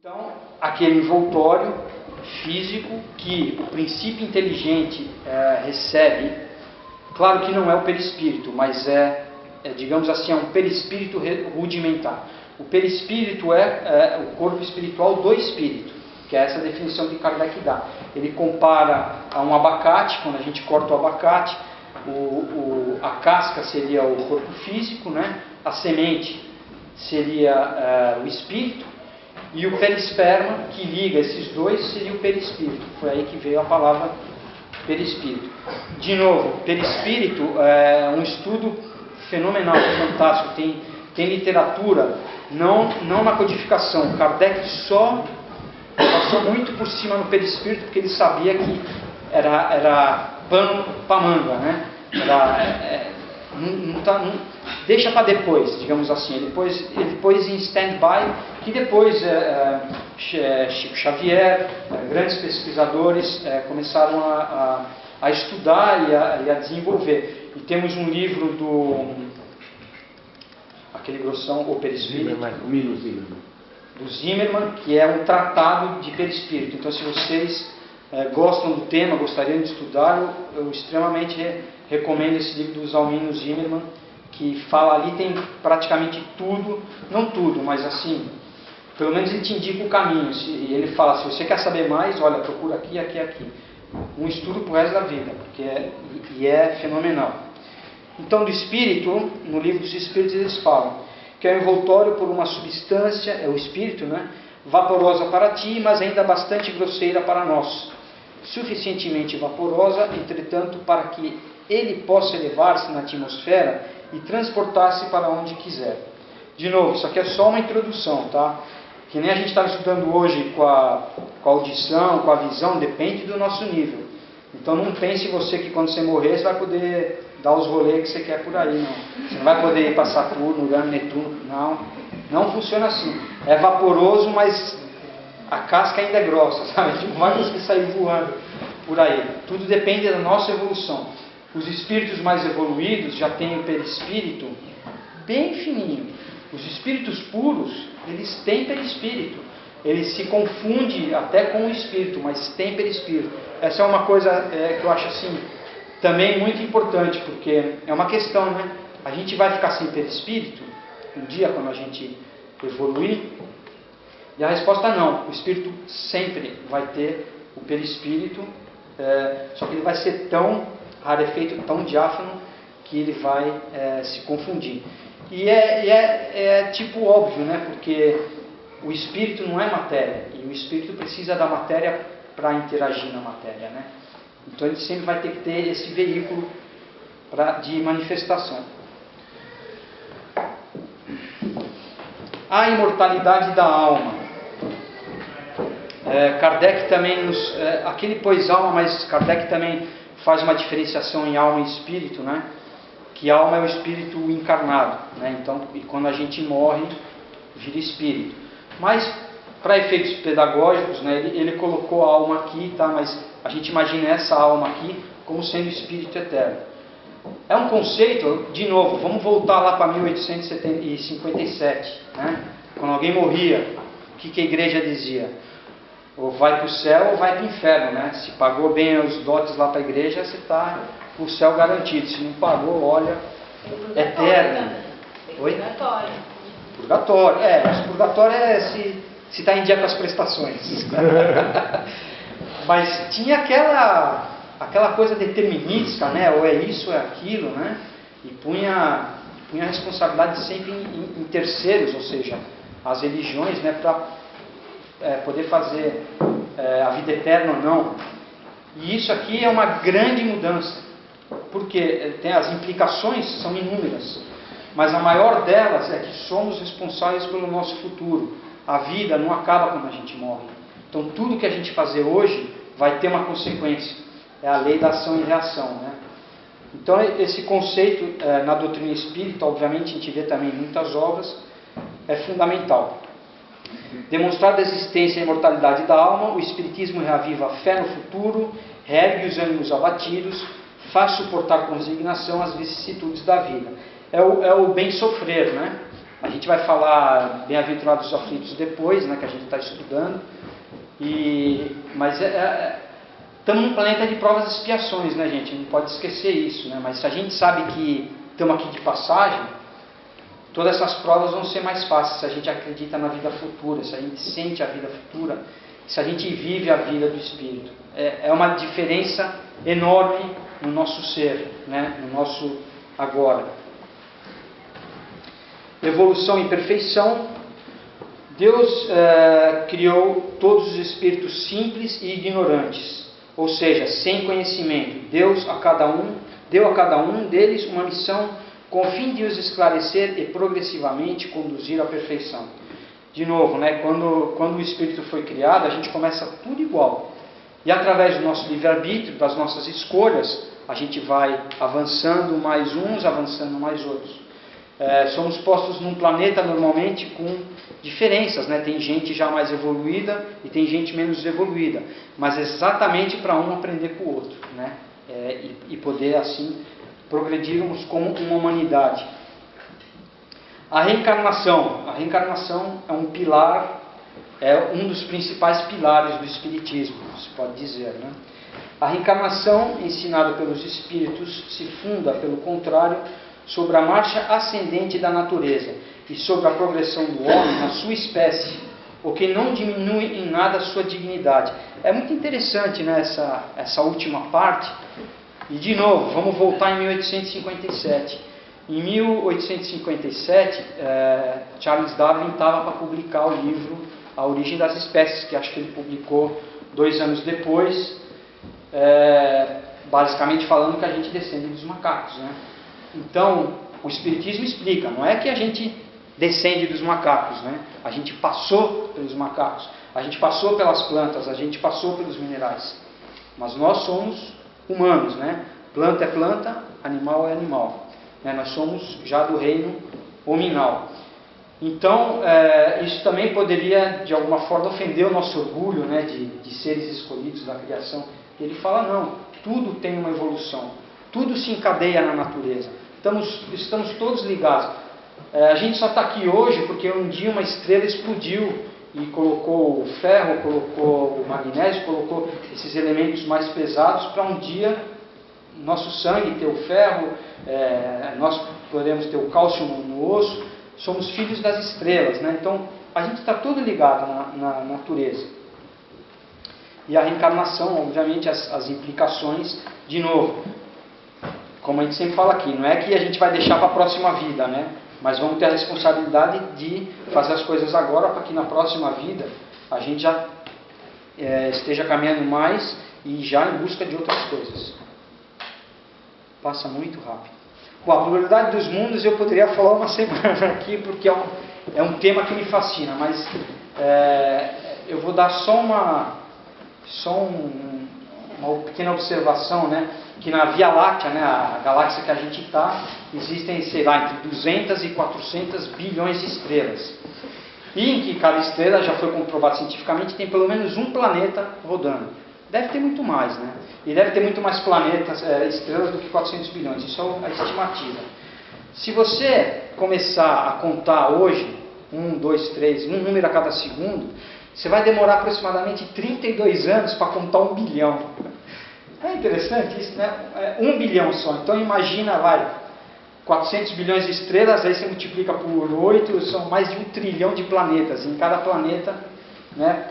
Então, aquele envoltório físico que o princípio inteligente recebe, claro que não é o perispírito, mas digamos assim, é um perispírito rudimentar. O perispírito é o corpo espiritual do espírito, que é essa definição que Kardec dá. Ele compara a um abacate, quando a gente corta o abacate, a casca seria o corpo físico, né? A semente seria o espírito, e o perisperma, que liga esses dois, seria o perispírito. Foi aí que veio a palavra perispírito. De novo, perispírito é um estudo fenomenal, fantástico. Tem literatura, não na codificação. Kardec só passou muito por cima no perispírito, porque ele sabia que era pano para manga, né? Deixa para depois, digamos assim. Ele pôs em stand-by, que depois Chico Xavier, grandes pesquisadores começaram a estudar e a desenvolver. E temos um livro aquele grossão, O Perispírito, do Zimmermann, que é um tratado de perispírito. Então, se vocês gostam do tema, gostariam de estudar, eu extremamente recomendo esse livro do Zalmino Zimmermann, que fala ali, tem praticamente tudo, não tudo, mas assim, pelo menos ele te indica o caminho. E ele fala, se você quer saber mais, olha, procura aqui, aqui, aqui. Um estudo pro resto da vida, porque é fenomenal. Então, do espírito, no livro dos espíritos eles falam que é envoltório por uma substância, é o espírito, né? Vaporosa para ti, mas ainda bastante grosseira para nós. Suficientemente vaporosa, entretanto, para que ele possa elevar-se na atmosfera e transportar-se para onde quiser. De novo, isso aqui é só uma introdução, tá? Que nem a gente está estudando hoje com a audição, com a visão, depende do nosso nível. Então não pense você que quando você morrer você vai poder dar os rolês que você quer por aí, não. Você não vai poder ir para Saturno, Urano, Netuno, não funciona assim. É vaporoso, mas a casca ainda é grossa, sabe? A gente não vai conseguir sair voando por aí. Tudo depende da nossa evolução. Os espíritos mais evoluídos já têm o perispírito bem fininho. Os espíritos puros, eles têm perispírito. Eles se confundem até com o espírito, mas tem perispírito. Essa é uma coisa que eu acho assim também muito importante, porque é uma questão, né? A gente vai ficar sem perispírito um dia quando a gente evoluir? E a resposta é não. O espírito sempre vai ter o perispírito, só que ele vai ser tão rarefeito, tão diáfano, que ele vai se confundir. E é tipo óbvio, né? Porque o espírito não é matéria, e o espírito precisa da matéria para interagir na matéria, né? Então ele sempre vai ter que ter esse veículo de manifestação. A imortalidade da alma. Kardec também aqui ele pôs alma, mas Kardec também faz uma diferenciação em alma e espírito, né? Que alma é o espírito encarnado, né? Então, e quando a gente morre, vira espírito. Mas, para efeitos pedagógicos, né, ele colocou a alma aqui, tá? Mas a gente imagina essa alma aqui como sendo espírito eterno. É um conceito, de novo, vamos voltar lá para 1857, né? Quando alguém morria, o que a igreja dizia? Ou vai para o céu ou vai para o inferno, né? Se pagou bem os dotes lá para a igreja, você está o céu garantido. Se não pagou, olha, eterno. Oi? Purgatório. Mas purgatório é se está em dia com as prestações. Mas tinha aquela coisa determinística, né? Ou é isso, ou é aquilo, né? E punha a responsabilidade sempre em terceiros, ou seja, as religiões, né? Para poder fazer a vida eterna ou não. E isso aqui é uma grande mudança, porque as implicações são inúmeras, mas a maior delas é que somos responsáveis pelo nosso futuro. A vida não acaba quando a gente morre. Então tudo que a gente fazer hoje vai ter uma consequência. É a lei da ação e reação, né? Então esse conceito na doutrina espírita, obviamente a gente vê também em muitas obras, é fundamental. Demonstrada a existência e a imortalidade da alma, o Espiritismo reaviva a fé no futuro, reergue os ânimos abatidos, faz suportar com resignação as vicissitudes da vida. É o bem sofrer, né? A gente vai falar bem-aventurados os aflitos depois, né, que a gente está estudando. Mas estamos num planeta de provas e expiações, né, gente? Não pode esquecer isso, né? Mas se a gente sabe que estamos aqui de passagem, todas essas provas vão ser mais fáceis se a gente acredita na vida futura, se a gente sente a vida futura, se a gente vive a vida do Espírito. É uma diferença enorme no nosso ser, né? No nosso agora. Evolução e perfeição. Deus criou todos os espíritos simples e ignorantes, ou seja, sem conhecimento. Deus deu a cada um deles uma missão com o fim de os esclarecer e progressivamente conduzir à perfeição. De novo, né, quando o espírito foi criado, a gente começa tudo igual. E através do nosso livre-arbítrio, das nossas escolhas, a gente vai avançando mais uns, avançando mais outros. Somos postos num planeta normalmente com diferenças, né? Tem gente já mais evoluída e tem gente menos evoluída, mas exatamente para um aprender com o outro, né? E poder assim progredirmos como uma humanidade. A reencarnação é um pilar, é um dos principais pilares do Espiritismo, se pode dizer, né? A reencarnação ensinada pelos Espíritos se funda, pelo contrário, sobre a marcha ascendente da natureza e sobre a progressão do homem na sua espécie, o que não diminui em nada a sua dignidade. É muito interessante, né, essa última parte. E de novo, vamos voltar em 1857. Em 1857, Charles Darwin estava para publicar o livro A Origem das Espécies, que acho que ele publicou 2 anos depois, basicamente falando que a gente descende dos macacos, né? Então, o Espiritismo explica, não é que a gente descende dos macacos, né? A gente passou pelos macacos, a gente passou pelas plantas, a gente passou pelos minerais. Mas nós somos humanos, né? Planta é planta, animal é animal. Né? Nós somos já do reino hominal. Então, isso também poderia, de alguma forma, ofender o nosso orgulho, né? de seres escolhidos da criação. Ele fala, não, tudo tem uma evolução, tudo se encadeia na natureza. Estamos todos ligados. A gente só está aqui hoje porque um dia uma estrela explodiu e colocou o ferro, colocou o magnésio, colocou esses elementos mais pesados para um dia nosso sangue ter o ferro, nós podemos ter o cálcio no osso. Somos filhos das estrelas, né? Então a gente está todo ligado na natureza. E a reencarnação, obviamente, as implicações, de novo, como a gente sempre fala aqui, não é que a gente vai deixar para a próxima vida, né? Mas vamos ter a responsabilidade de fazer as coisas agora para que na próxima vida a gente já esteja caminhando mais e já em busca de outras coisas. Passa muito rápido. Bom, a pluralidade dos mundos eu poderia falar uma semana aqui porque é um tema que me fascina, mas eu vou dar só uma pequena observação, né? Que na Via Láctea, né, a galáxia que a gente está, existem, sei lá, entre 200 e 400 bilhões de estrelas. E em que cada estrela, já foi comprovado cientificamente, tem pelo menos um planeta rodando. Deve ter muito mais, né? E deve ter muito mais planetas, estrelas do que 400 bilhões. Isso é a estimativa. Se você começar a contar hoje, 1, 2, 3, um número a cada segundo, você vai demorar aproximadamente 32 anos para contar 1 bilhão. É interessante isso, né? 1 bilhão só. Então imagina, 400 bilhões de estrelas, aí você multiplica por 8, são mais de 1 trilhão de planetas. Em cada planeta, né,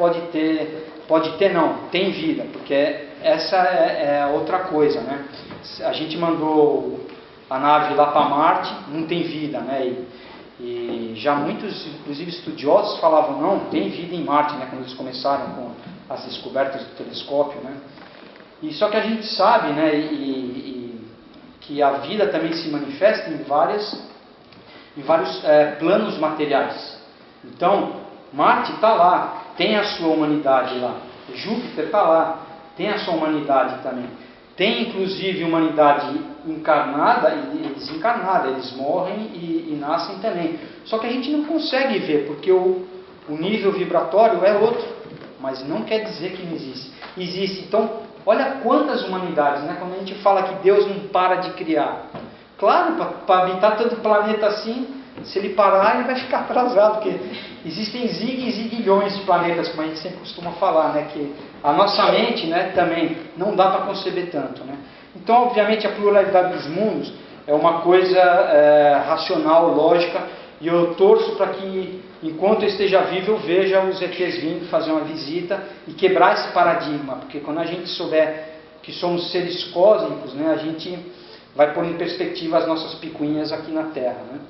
tem vida, porque essa é outra coisa, né? A gente mandou a nave lá para Marte, não tem vida, né? E já muitos, inclusive estudiosos, falavam, não, tem vida em Marte, né? Quando eles começaram com as descobertas do telescópio, né? E só que a gente sabe, né, que a vida também se manifesta em vários planos materiais. Então, Marte está lá, tem a sua humanidade lá. Júpiter está lá, tem a sua humanidade também. Tem inclusive humanidade encarnada e desencarnada, eles morrem e nascem também. Só que a gente não consegue ver, porque o nível vibratório é outro, mas não quer dizer que não existe. Existe. Então, olha quantas humanidades, né? Quando a gente fala que Deus não para de criar. Claro, para habitar tanto planeta assim, Se ele parar, ele vai ficar atrasado, porque existem zig e ziguilhões de planetas, como a gente sempre costuma falar, né? Que a nossa mente, né, também não dá para conceber tanto, né? Então, obviamente, a pluralidade dos mundos é uma coisa racional, lógica, e eu torço para que, enquanto eu esteja vivo, eu veja os ETs vindo fazer uma visita e quebrar esse paradigma, porque quando a gente souber que somos seres cósmicos, né, a gente vai pôr em perspectiva as nossas picuinhas aqui na Terra, né?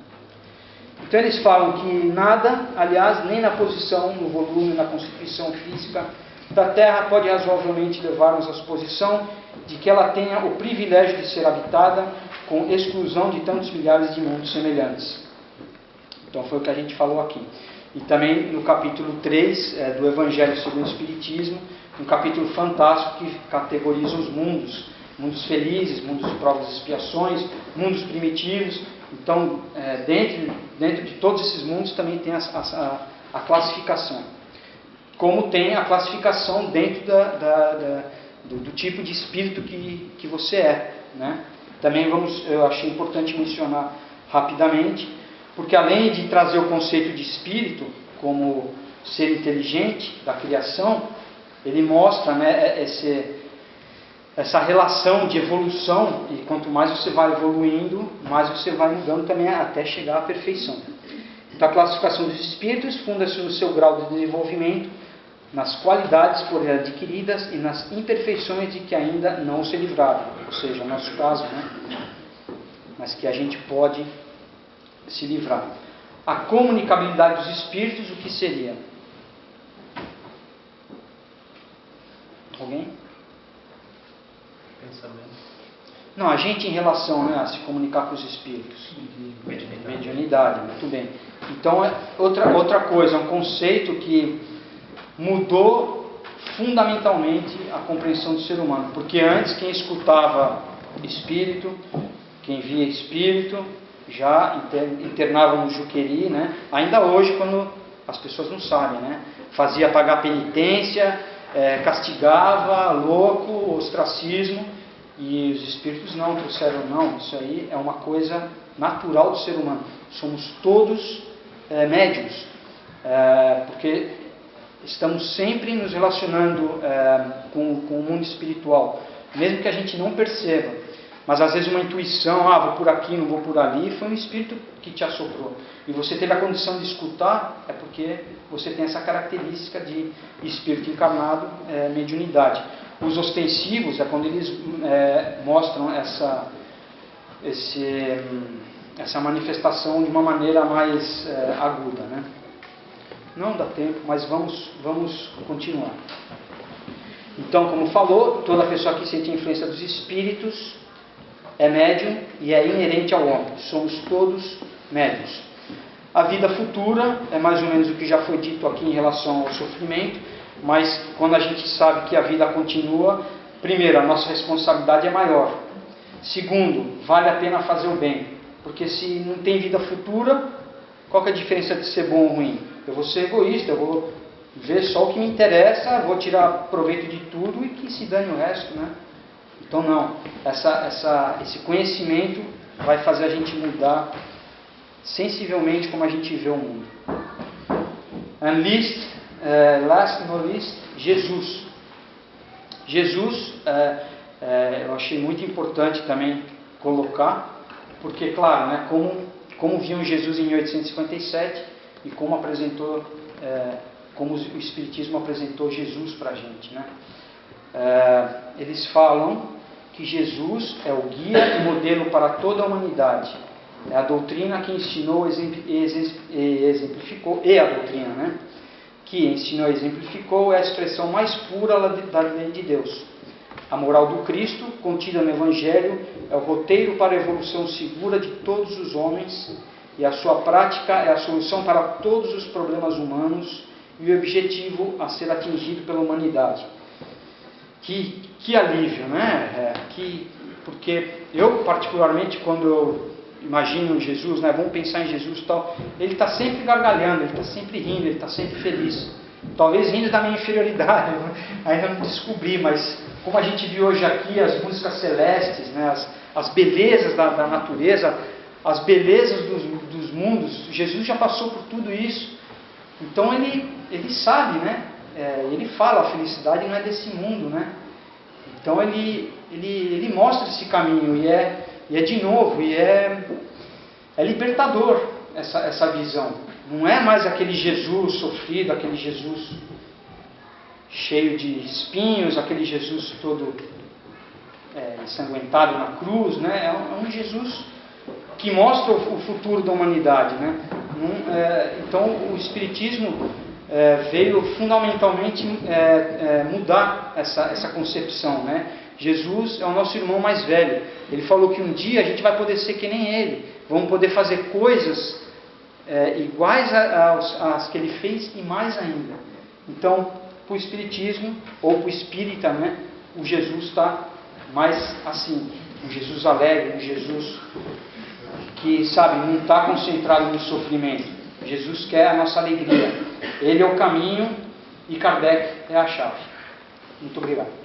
Então eles falam que nada, aliás, nem na posição, no volume, na constituição física da Terra pode razoavelmente levar-nos à suposição de que ela tenha o privilégio de ser habitada com exclusão de tantos milhares de mundos semelhantes. Então foi o que a gente falou aqui. E também no capítulo 3 do Evangelho segundo o Espiritismo, um capítulo fantástico que categoriza os mundos. Mundos felizes, mundos de provas e expiações, mundos primitivos. Então, dentro de todos esses mundos também tem a classificação. Como tem a classificação dentro do tipo de espírito que você é, né? Também eu achei importante mencionar rapidamente, porque além de trazer o conceito de espírito como ser inteligente da criação, ele mostra, né, essa relação de evolução, e quanto mais você vai evoluindo, mais você vai mudando também até chegar à perfeição. Então a classificação dos espíritos funda-se no seu grau de desenvolvimento, nas qualidades por ele adquiridas e nas imperfeições de que ainda não se livraram, ou seja, no nosso caso, né? Mas que a gente pode se livrar. A comunicabilidade dos espíritos, o que seria? Alguém? Pensamento. Não, a gente em relação, né, a se comunicar com os espíritos. Mediunidade, muito bem. Então, outra coisa, um conceito que mudou fundamentalmente a compreensão do ser humano. Porque antes, quem escutava espírito, quem via espírito, já internava no Juqueri, né? Ainda hoje, quando as pessoas não sabem, né? Fazia pagar penitência, castigava, louco, ostracismo, e os espíritos não trouxeram, não, isso aí é uma coisa natural do ser humano. Somos todos médiuns, porque estamos sempre nos relacionando com o mundo espiritual, mesmo que a gente não perceba. Mas às vezes uma intuição, vou por aqui, não vou por ali, foi um espírito que te assoprou. E você teve a condição de escutar, é porque você tem essa característica de espírito encarnado, mediunidade. Os ostensivos é quando eles mostram essa manifestação de uma maneira mais aguda, né? Não dá tempo, mas vamos continuar. Então, como falou, toda pessoa que sente a influência dos espíritos é médium e é inerente ao homem. Somos todos médiuns. A vida futura é mais ou menos o que já foi dito aqui em relação ao sofrimento, mas quando a gente sabe que a vida continua, primeiro, a nossa responsabilidade é maior. Segundo, vale a pena fazer o bem, porque se não tem vida futura, qual que é a diferença de ser bom ou ruim? Eu vou ser egoísta, eu vou ver só o que me interessa, vou tirar proveito de tudo e que se dane o resto, né? Então não, esse conhecimento vai fazer a gente mudar sensivelmente como a gente vê o mundo. And last not least, Jesus. Jesus, eu achei muito importante também colocar, porque claro, né, como viam Jesus em 1857 e como o Espiritismo apresentou Jesus para a gente, né? Eles falam que Jesus é o guia e modelo para toda a humanidade. É a doutrina que ensinou e exemplificou, e a doutrina, né? Que ensinou e exemplificou é a expressão mais pura da lei de Deus. A moral do Cristo, contida no Evangelho, é o roteiro para a evolução segura de todos os homens, e a sua prática é a solução para todos os problemas humanos e o objetivo a ser atingido pela humanidade. Que alívio, né? Porque eu, particularmente, quando eu imagino Jesus, né, vamos pensar em Jesus e tal, ele está sempre gargalhando, ele está sempre rindo, ele está sempre feliz. Talvez rindo da minha inferioridade, ainda não descobri, mas como a gente viu hoje aqui, as músicas celestes, né, as belezas da natureza, as belezas dos mundos. Jesus já passou por tudo isso. Então ele sabe, né? Ele fala, a felicidade não é desse mundo, né? Então ele mostra esse caminho e é de novo, e é libertador essa visão. Não é mais aquele Jesus sofrido, aquele Jesus cheio de espinhos, aquele Jesus todo ensanguentado na cruz, né? É um Jesus que mostra o futuro da humanidade, né? Então o Espiritismo veio fundamentalmente mudar essa concepção, né? Jesus é o nosso irmão mais velho. Ele falou que um dia a gente vai poder ser que nem ele, vamos poder fazer coisas iguais às que ele fez e mais ainda. Então, para o Espiritismo ou para o Espírita, né, o Jesus está mais assim, um Jesus alegre, um Jesus que, sabe, não está concentrado no sofrimento. Jesus quer a nossa alegria. Ele é o caminho e Kardec é a chave. Muito obrigado.